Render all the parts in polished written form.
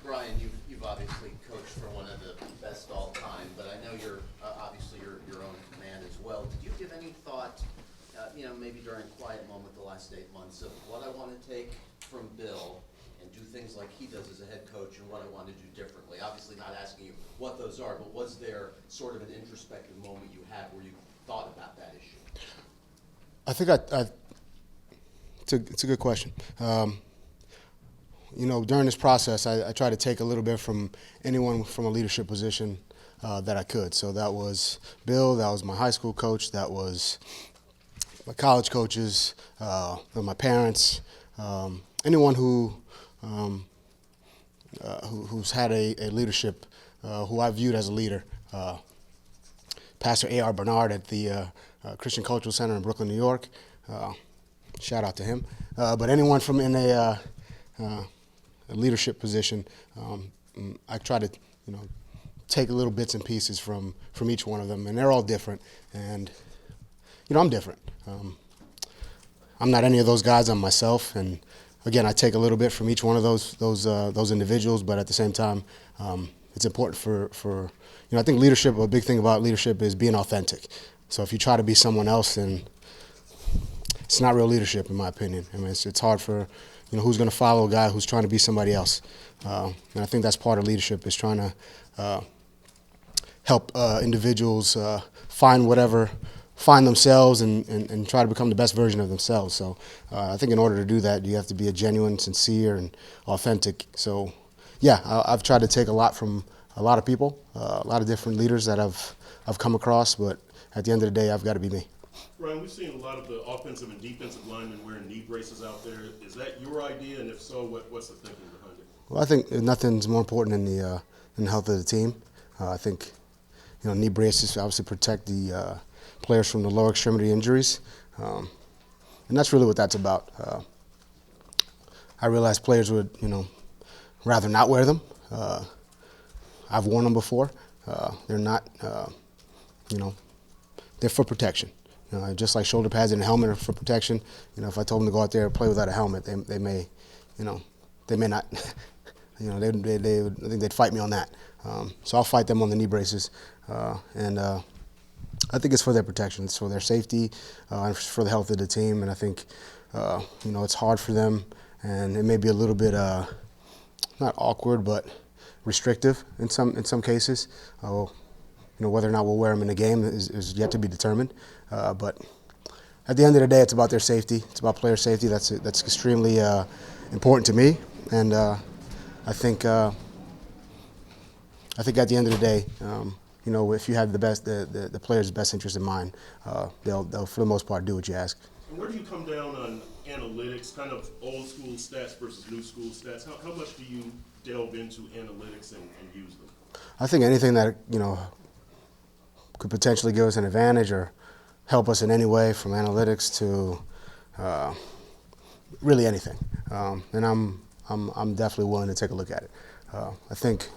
Brian, you've obviously coached for one of the best all time, but I know you're obviously your own man as well. Did you give any thought, maybe during a quiet moment the last 8 months, of what I want to take from Bill and do things like he does as a head coach, and what I want to do differently? Obviously, not asking you what those are, but was there sort of an introspective moment you had where you thought about that issue? I think it's a good question. During this process, I try to take a little bit from anyone from a leadership position that I could. So that was Bill, that was my high school coach, that was my college coaches, my parents, anyone who's had a leadership, who I viewed as a leader. Pastor A.R. Bernard at the Christian Cultural Center in Brooklyn, New York. Shout out to him. But anyone from in a leadership position, I try to, take little bits and pieces from each one of them, and they're all different. And I'm different. I'm not any of those guys. I'm myself, and again, I take a little bit from each one of those individuals. But at the same time, it's important for I think leadership. A big thing about leadership is being authentic. So if you try to be someone else, then it's not real leadership, in my opinion. I mean, it's hard for who's going to follow a guy who's trying to be somebody else. And I think that's part of leadership, is trying to help individuals find themselves and try to become the best version of themselves. So I think in order to do that, you have to be a genuine, sincere, and authentic. So yeah, I've tried to take a lot from a lot of people, a lot of different leaders that I've come across, but at the end of the day, I've got to be me. Ryan, we've seen a lot of the offensive and defensive linemen wearing knee braces out there. Is that your idea, and if so, what's the thinking behind it? Well, I think nothing's more important than the health of the team. I think knee braces obviously protect the players from the lower extremity injuries, and that's really what that's about. I realize players would rather not wear them. I've worn them before. They're not they're for protection. Just like shoulder pads and a helmet are for protection. If I told them to go out there and play without a helmet, they may not. I think they'd fight me on that. So I'll fight them on the knee braces, and I think it's for their protection. It's for their safety, and for the health of the team. And I think it's hard for them, and it may be a little bit not awkward, but restrictive in some cases. Whether or not we'll wear them in the game is yet to be determined. But at the end of the day, it's about their safety. It's about player safety. That's extremely important to me. And I think at the end of the day, if you have the player's best interest in mind, they'll for the most part do what you ask. And where do you come down on analytics, kind of old school stats versus new school stats? How much do you delve into analytics and use them? I think anything that could potentially give us an advantage or help us in any way, from analytics to really anything. And I'm definitely willing to take a look at it. I think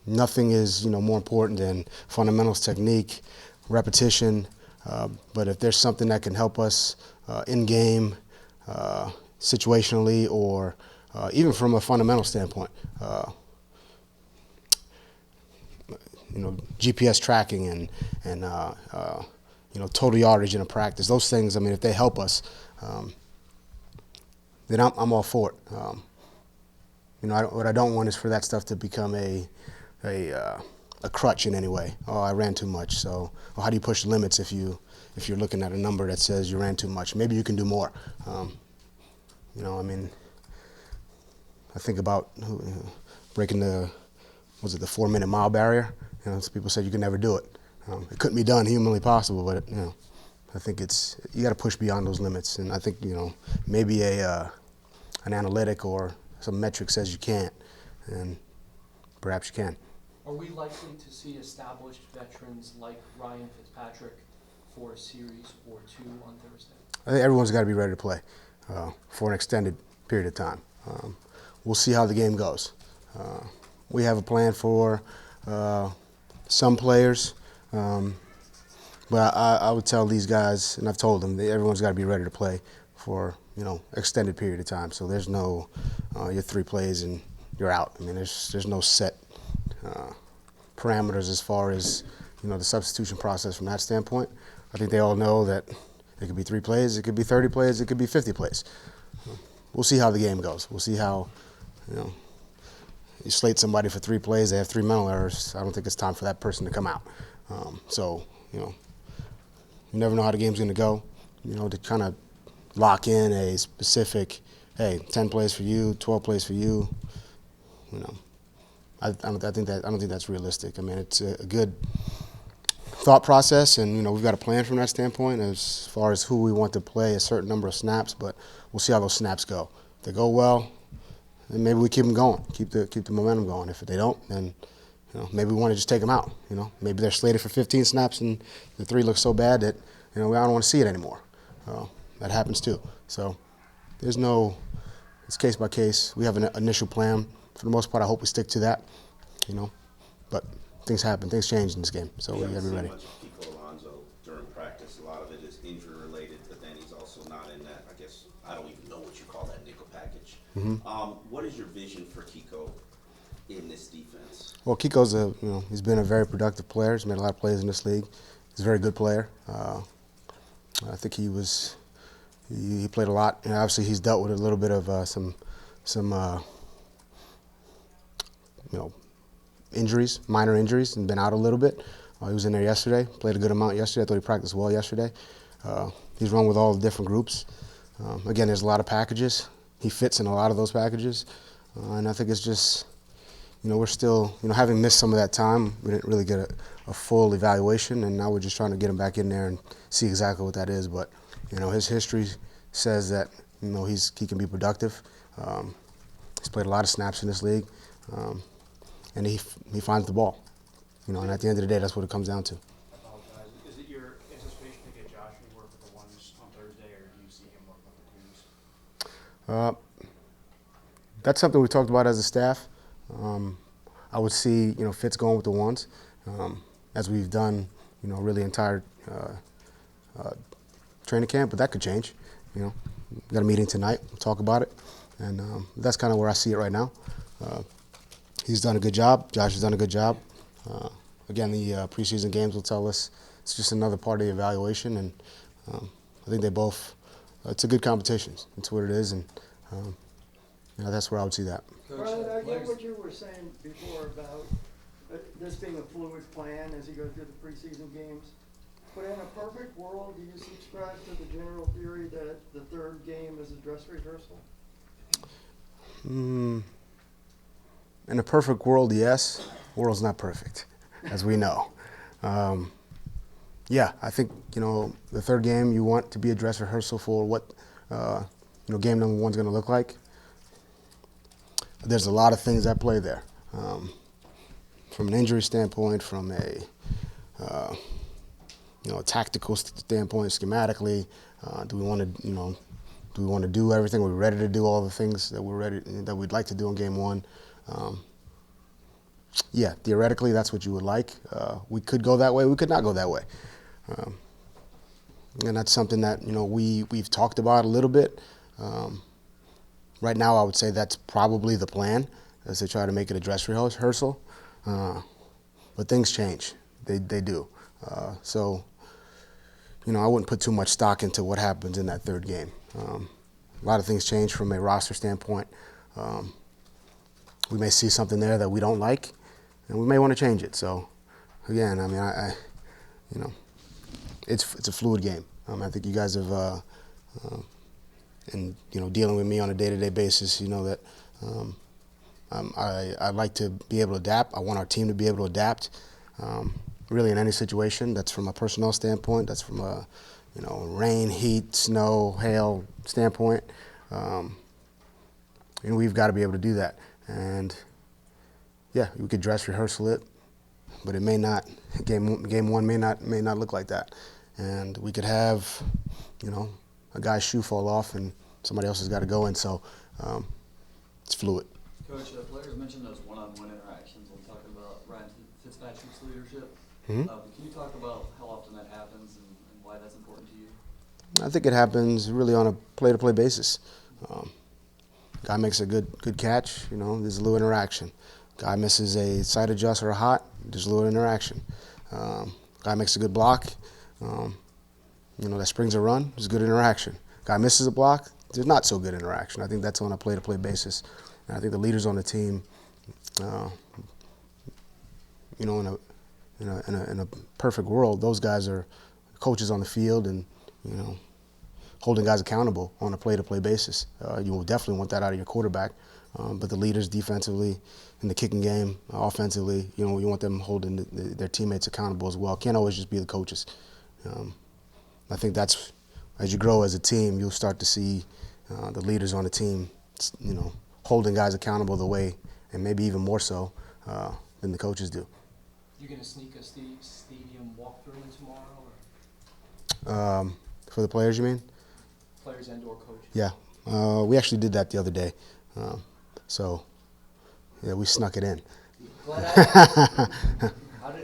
nothing is more important than fundamentals, technique, repetition. But if there's something that can help us in game, situationally, or even from a fundamental standpoint, GPS tracking and total yardage in a practice, those things. I mean, if they help us, then I'm all for it. What I don't want is for that stuff to become a crutch in any way. Oh, I ran too much. So, well, how do you push the limits if you're looking at a number that says you ran too much? Maybe you can do more. I think about breaking the 4-minute mile barrier. Some people said you could never do it. It couldn't be done, humanly possible, but I think you got to push beyond those limits. And I think maybe an analytic or some metric says you can't, and perhaps you can. Are we likely to see established veterans like Ryan Fitzpatrick for a series or two on Thursday? I think everyone's got to be ready to play for an extended period of time. We'll see how the game goes. We have a plan for some players, but I would tell these guys, and I've told them, that everyone's got to be ready to play for extended period of time. So there's no your 3 plays and you're out. I mean, there's no set parameters as far as the substitution process from that standpoint. I think they all know that it could be 3 plays, it could be 30 plays, it could be 50 plays. We'll see how the game goes. We'll see how you slate somebody for 3 plays, they have 3 mental errors. I don't think it's time for that person to come out. So you never know how the game's going to go. To kind of lock in a specific, hey, 10 plays for you, 12 plays for you. I don't think that's realistic. I mean, it's a good thought process, and we've got a plan from that standpoint as far as who we want to play a certain number of snaps. But we'll see how those snaps go. If they go well, then maybe we keep them going, keep the momentum going. If they don't, then maybe we want to just take them out. Maybe they're slated for 15 snaps, and the 3 looks so bad that I don't want to see it anymore. That happens too. So it's case by case. We have an initial plan. For the most part, I hope we stick to that. But things happen, things change in this game, so we got to be ready. Much of Kiko Alonso during practice. A lot of it is injury related, but then he's also not in that. I guess I don't even know what you call that nickel package. What is your vision for Kiko in this defense? Well, Kiko's he's been a very productive player. He's made a lot of plays in this league. He's a very good player. I think he played a lot, and obviously he's dealt with a little bit of some injuries, minor injuries, and been out a little bit. He was in there yesterday, played a good amount yesterday. I thought he practiced well yesterday. He's run with all the different groups. Again, there's a lot of packages. He fits in a lot of those packages, and I think it's just, we're still, having missed some of that time, we didn't really get a full evaluation, and now we're just trying to get him back in there and see exactly what that is. But, his history says that, he can be productive. He's played a lot of snaps in this league, and he finds the ball. And at the end of the day, that's what it comes down to. I apologize. Is it your anticipation to get Josh to work with the ones on Thursday, or do you see him work with the twos? That's something we talked about as a staff. I would see, Fitz going with the ones, as we've done, really entire training camp, but that could change. We got a meeting tonight. We'll talk about it, and that's kind of where I see it right now. He's done a good job. Josh has done a good job. Again, the preseason games will tell us it's just another part of the evaluation, and I think they both. It's a good competition. It's what it is, and that's where I would see that. Brian, I get what you were saying before about this being a fluid plan as you go through the preseason games. But in a perfect world, do you subscribe to the general theory that the 3rd game is a dress rehearsal? In a perfect world, yes. The world's not perfect, as we know. Yeah, I think, the 3rd game you want to be a dress rehearsal for what, game number 1's going to look like. There's a lot of things at play there. From an injury standpoint, from a tactical standpoint, schematically, do we want to do everything? We're ready to do all the things that we'd like to do in game 1. Yeah, theoretically, that's what you would like. We could go that way. We could not go that way. And that's something that we've talked about a little bit. Right now, I would say that's probably the plan, as they try to make it a dress rehearsal. But things change. They do. So, I wouldn't put too much stock into what happens in that 3rd game. A lot of things change from a roster standpoint. We may see something there that we don't like, and we may want to change it. So, again, I mean, it's a fluid game. I think you guys have, and dealing with me on a day-to-day basis, that I like to be able to adapt. I want our team to be able to adapt, really in any situation. That's from a personnel standpoint. That's from a rain, heat, snow, hail standpoint. And we've got to be able to do that. And yeah, we could dress rehearsal it, but it may not. Game 1 may not look like that. And we could have, a guy's shoe fall off and somebody else has got to go in. So it's fluid. Coach, players mentioned those one-on-one interactions when talking about Ryan Fitzpatrick's leadership. Mm-hmm. Can you talk about how often that happens and why that's important to you? I think it happens really on a play-to-play basis. Guy makes a good catch, there's a little interaction. Guy misses a side adjust or a hot, there's a little interaction. Guy makes a good block, that springs a run, there's good interaction. Guy misses a block, there's not so good interaction. I think that's on a play-to-play basis. And I think the leaders on the team, in a perfect world, those guys are coaches on the field and, holding guys accountable on a play-to-play basis. You will definitely want that out of your quarterback. But the leaders defensively, in the kicking game, offensively, you want them holding their teammates accountable as well. Can't always just be the coaches. I think that's, as you grow as a team, you'll start to see the leaders on the team, holding guys accountable the way, and maybe even more so, than the coaches do. You gonna sneak a stadium walkthrough in tomorrow, or For the players, you mean? players and/or coaches? Yeah. We actually did that the other day. We snuck it in.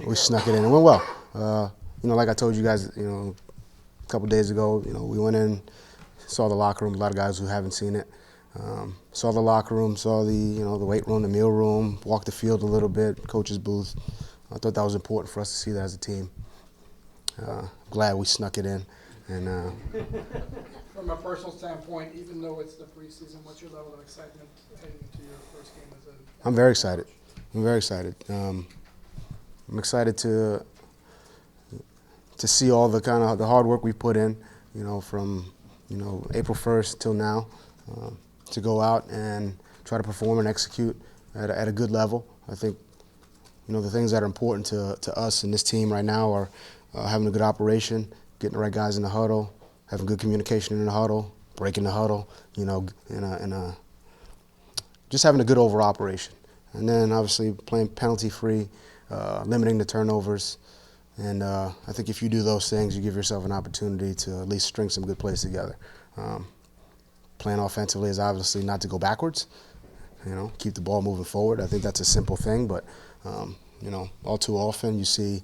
We snuck it in. It went well. Like I told you guys, a couple days ago, we went in, saw the locker room. A lot of guys who haven't seen it. Saw the locker room, saw the weight room, the meal room, walked the field a little bit, coach's booth. I thought that was important for us to see that as a team. Glad we snuck it in. And From a personal standpoint, even though it's the preseason, what's your level of excitement heading into your first game as a... I'm very excited. I'm very excited. I'm excited to see all the the hard work we put in, from April 1st till now, to go out and try to perform and execute at a good level. I think the things that are important to us and this team right now are having a good operation, getting the right guys in the huddle, having good communication in the huddle, breaking the huddle, just having a good overall operation. And then obviously playing penalty-free, limiting the turnovers. And I think if you do those things, you give yourself an opportunity to at least string some good plays together. Playing offensively is obviously not to go backwards, keep the ball moving forward. I think that's a simple thing, but all too often you see,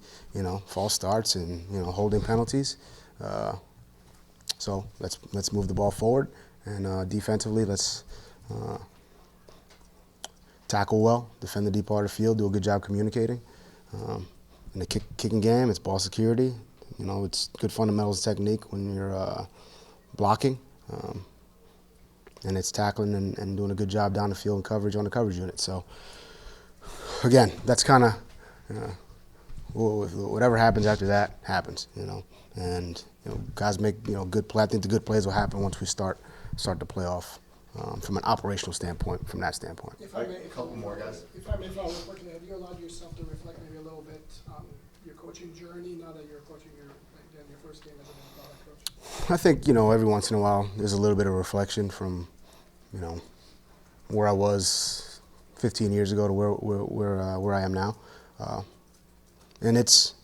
false starts and, holding penalties. So let's move the ball forward, and defensively let's tackle well, defend the deep part of the field, do a good job communicating. In the kicking game, it's ball security. It's good fundamentals technique when you're blocking, and it's tackling and doing a good job down the field and coverage on the coverage unit. So again, that's kind of whatever happens after that happens, and guys make good play. I think the good plays will happen once we start the playoff from an operational standpoint. From that standpoint. If I may, Couple more, guys. If I may follow up quickly, have you allowed yourself to reflect maybe a little bit on your coaching journey now that you're coaching your first game as an NFL coach? I think every once in a while there's a little bit of reflection from where I was 15 years ago to where I am now, and it's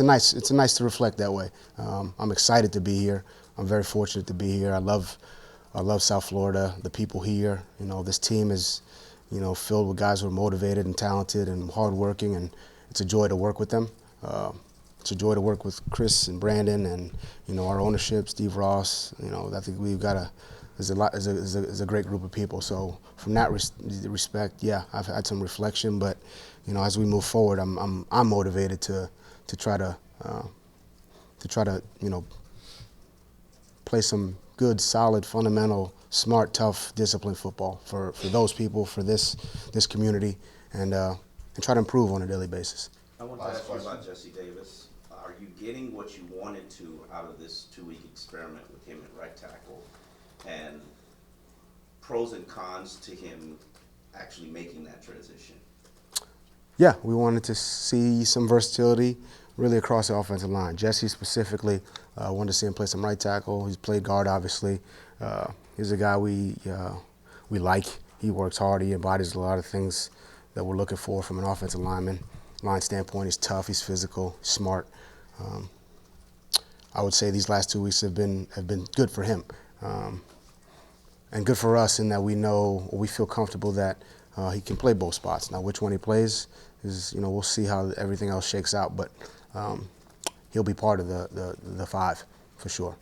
nice to reflect that way. I'm excited to be here. I'm very fortunate to be here. I love South Florida, the people here. This team is filled with guys who are motivated and talented and hardworking, and it's a joy to work with them. It's a joy to work with Chris and Brandon and our ownership, Steve Ross. I think we've got is a great group of people. So from that respect, yeah, I've had some reflection, but as we move forward, I'm motivated to try to play some good, solid, fundamental, smart, tough, disciplined football for those people, for this community, and try to improve on a daily basis. I want to ask you about Jesse Davis. Are you getting what you wanted to out of this 2-week experiment with him at right tackle, and pros and cons to him actually making that transition? Yeah, we wanted to see some versatility really across the offensive line. Jesse specifically, wanted to see him play some right tackle. He's played guard, obviously. He's a guy we like. He works hard. He embodies a lot of things that we're looking for from an offensive line standpoint. He's tough. He's physical. He's smart. I would say these last 2 weeks have been good for him, and good for us in that we feel comfortable that he can play both spots. Now, which one he plays is we'll see how everything else shakes out, but he'll be part of the five for sure.